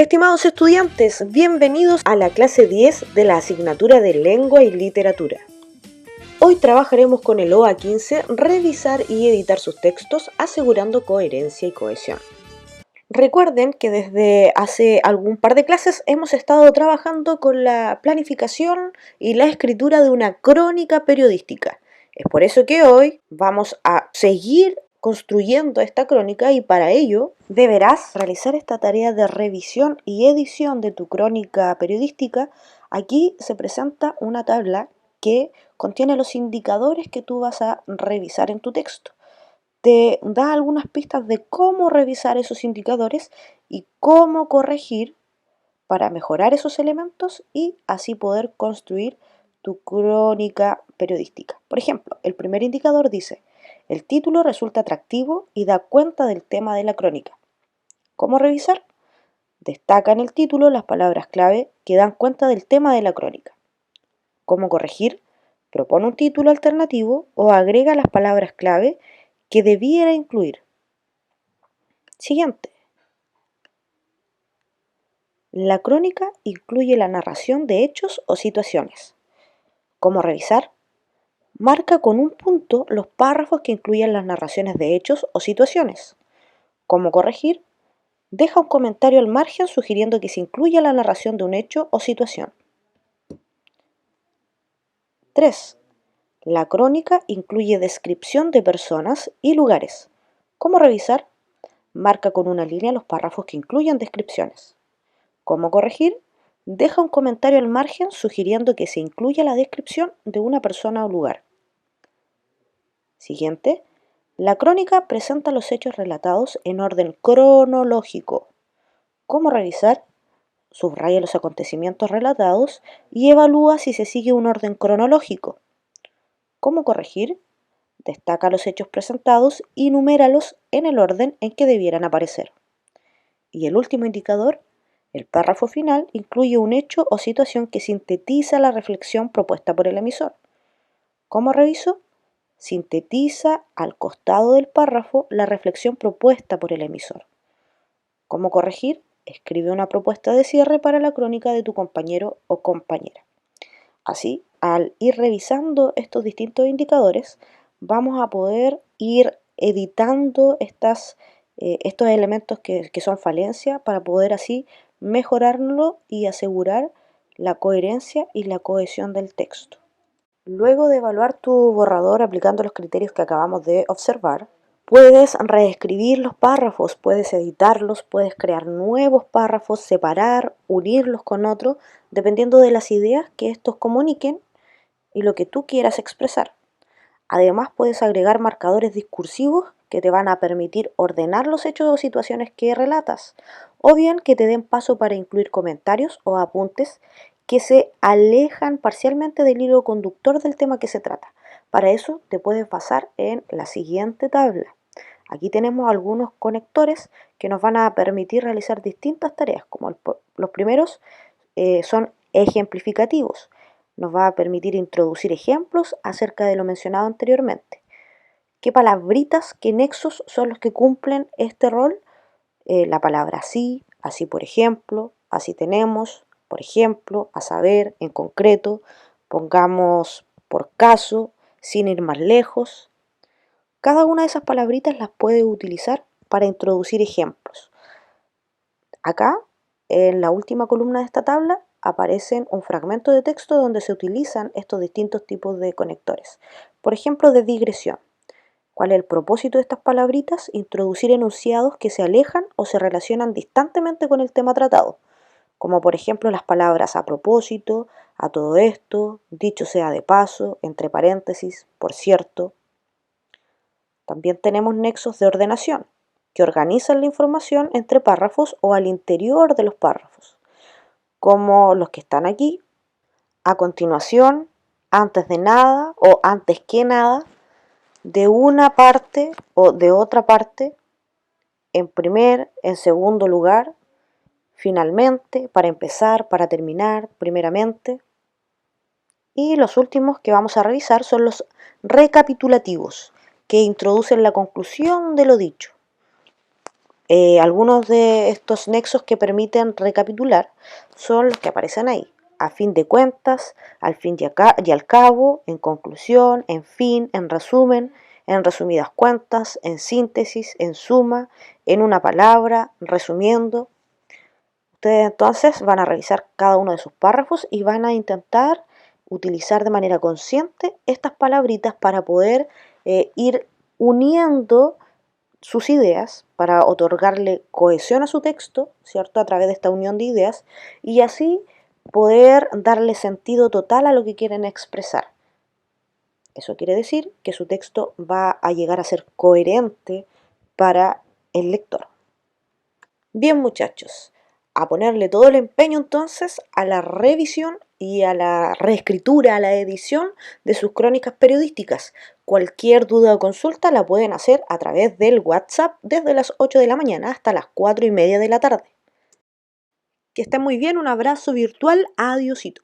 Estimados estudiantes, bienvenidos a la clase 10 de la asignatura de Lengua y Literatura. Hoy trabajaremos con el OA 15, revisar y editar sus textos, asegurando coherencia y cohesión. Recuerden que desde hace algún par de clases hemos estado trabajando con la planificación y la escritura de una crónica periodística. Es por eso que hoy vamos a seguir construyendo esta crónica y para ello deberás realizar esta tarea de revisión y edición de tu crónica periodística. Aquí se presenta una tabla que contiene los indicadores que tú vas a revisar en tu texto. Te da algunas pistas de cómo revisar esos indicadores y cómo corregir para mejorar esos elementos y así poder construir tu crónica periodística. Por ejemplo, el primer indicador dice: el título resulta atractivo y da cuenta del tema de la crónica. ¿Cómo revisar? Destaca en el título las palabras clave que dan cuenta del tema de la crónica. ¿Cómo corregir? Propone un título alternativo o agrega las palabras clave que debiera incluir. Siguiente. La crónica incluye la narración de hechos o situaciones. ¿Cómo revisar? Marca con un punto los párrafos que incluyen las narraciones de hechos o situaciones. ¿Cómo corregir? Deja un comentario al margen sugiriendo que se incluya la narración de un hecho o situación. 3. La crónica incluye descripción de personas y lugares. ¿Cómo revisar? Marca con una línea los párrafos que incluyan descripciones. ¿Cómo corregir? Deja un comentario al margen sugiriendo que se incluya la descripción de una persona o lugar. Siguiente. La crónica presenta los hechos relatados en orden cronológico. ¿Cómo revisar? Subraya los acontecimientos relatados y evalúa si se sigue un orden cronológico. ¿Cómo corregir? Destaca los hechos presentados y numéralos en el orden en que debieran aparecer. Y el último indicador, el párrafo final, incluye un hecho o situación que sintetiza la reflexión propuesta por el emisor. ¿Cómo reviso? Sintetiza al costado del párrafo la reflexión propuesta por el emisor. ¿Cómo corregir? Escribe una propuesta de cierre para la crónica de tu compañero o compañera. Así, al ir revisando estos distintos indicadores, vamos a poder ir editando estos elementos que son falencia para poder así mejorarlo y asegurar la coherencia y la cohesión del texto. Luego de evaluar tu borrador aplicando los criterios que acabamos de observar, puedes reescribir los párrafos, puedes editarlos, puedes crear nuevos párrafos, separar, unirlos con otros, dependiendo de las ideas que estos comuniquen y lo que tú quieras expresar. Además, puedes agregar marcadores discursivos que te van a permitir ordenar los hechos o situaciones que relatas, o bien que te den paso para incluir comentarios o apuntes que se alejan parcialmente del hilo conductor del tema que se trata. Para eso te puedes basar en la siguiente tabla. Aquí tenemos algunos conectores que nos van a permitir realizar distintas tareas, como los primeros son ejemplificativos. Nos va a permitir introducir ejemplos acerca de lo mencionado anteriormente. ¿Qué palabritas, qué nexos son los que cumplen este rol? La palabra así, así por ejemplo, así tenemos, por ejemplo, a saber, en concreto, pongamos por caso, sin ir más lejos. Cada una de esas palabritas las puedes utilizar para introducir ejemplos. Acá, en la última columna de esta tabla, aparecen un fragmento de texto donde se utilizan estos distintos tipos de conectores. Por ejemplo, de digresión. ¿Cuál es el propósito de estas palabritas? Introducir enunciados que se alejan o se relacionan distantemente con el tema tratado, como por ejemplo las palabras a propósito, a todo esto, dicho sea de paso, entre paréntesis, por cierto. También tenemos nexos de ordenación, que organizan la información entre párrafos o al interior de los párrafos, como los que están aquí, a continuación, antes de nada o antes que nada, de una parte o de otra parte, en primer, en segundo lugar, finalmente, para empezar, para terminar, primeramente. Y los últimos que vamos a revisar son los recapitulativos, que introducen la conclusión de lo dicho. Algunos de estos nexos que permiten recapitular son los que aparecen ahí. A fin de cuentas, al fin y al cabo, en conclusión, en fin, en resumen, en resumidas cuentas, en síntesis, en suma, en una palabra, resumiendo. Ustedes entonces van a revisar cada uno de sus párrafos y van a intentar utilizar de manera consciente estas palabritas para poder ir uniendo sus ideas, para otorgarle cohesión a su texto, ¿cierto? A través de esta unión de ideas y así poder darle sentido total a lo que quieren expresar. Eso quiere decir que su texto va a llegar a ser coherente para el lector. Bien, muchachos, a ponerle todo el empeño entonces a la revisión y a la reescritura, a la edición de sus crónicas periodísticas. Cualquier duda o consulta la pueden hacer a través del WhatsApp desde las 8 de la mañana hasta las 4:30 de la tarde. Que estén muy bien, un abrazo virtual, adiósito.